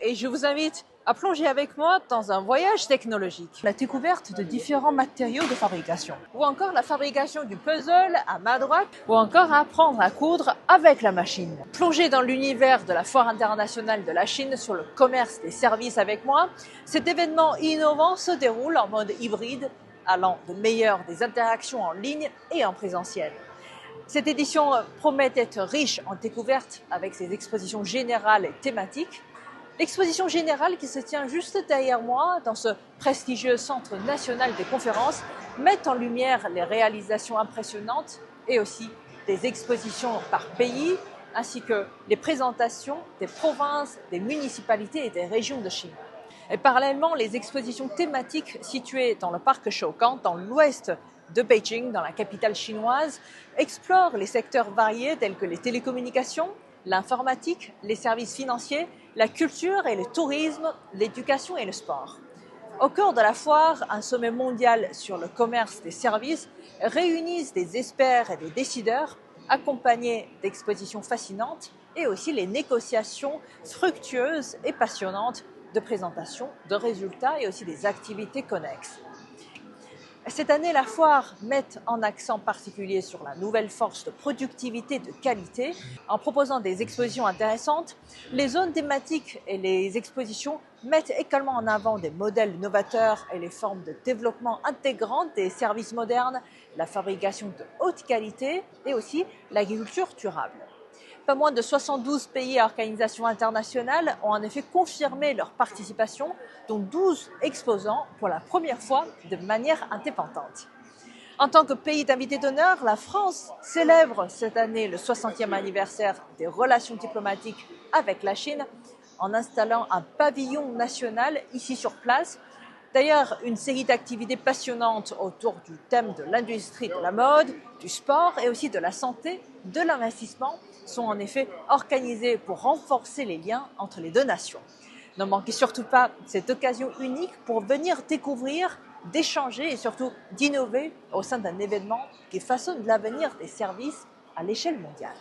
et je vous invite à plonger avec moi dans un voyage technologique. La découverte de différents matériaux de fabrication, ou encore la fabrication du puzzle à main droite, ou encore apprendre à coudre avec la machine. Plongez dans l'univers de la Foire internationale de la Chine sur le commerce des services avec moi. Cet événement innovant se déroule en mode hybride, allant de meilleures des interactions en ligne et en présentiel. Cette édition promet d'être riche en découvertes avec ses expositions générales et thématiques. L'exposition générale qui se tient juste derrière moi dans ce prestigieux Centre national des conférences met en lumière les réalisations impressionnantes et aussi des expositions par pays ainsi que les présentations des provinces, des municipalités et des régions de Chine. Et parallèlement, les expositions thématiques situées dans le parc Shougang, dans l'ouest de Beijing, dans la capitale chinoise, explorent les secteurs variés tels que les télécommunications, l'informatique, les services financiers, la culture et le tourisme, l'éducation et le sport. Au cœur de la foire, un sommet mondial sur le commerce des services réunit des experts et des décideurs accompagnés d'expositions fascinantes et aussi les négociations fructueuses et passionnantes de présentation, de résultats et aussi des activités connexes. Cette année, la foire met en accent particulier sur la nouvelle force de productivité et de qualité en proposant des expositions intéressantes. Les zones thématiques et les expositions mettent également en avant des modèles novateurs et les formes de développement intégrantes des services modernes, la fabrication de haute qualité et aussi l'agriculture durable. Pas moins de 72 pays et organisations internationales ont en effet confirmé leur participation, dont 12 exposants pour la première fois de manière indépendante. En tant que pays d'invité d'honneur, la France célèbre cette année le 60e anniversaire des relations diplomatiques avec la Chine en installant un pavillon national ici sur place. D'ailleurs, une série d'activités passionnantes autour du thème de l'industrie de la mode, du sport et aussi de la santé, de l'investissement sont en effet organisées pour renforcer les liens entre les deux nations. Ne manquez surtout pas cette occasion unique pour venir découvrir, d'échanger et surtout d'innover au sein d'un événement qui façonne l'avenir des services à l'échelle mondiale.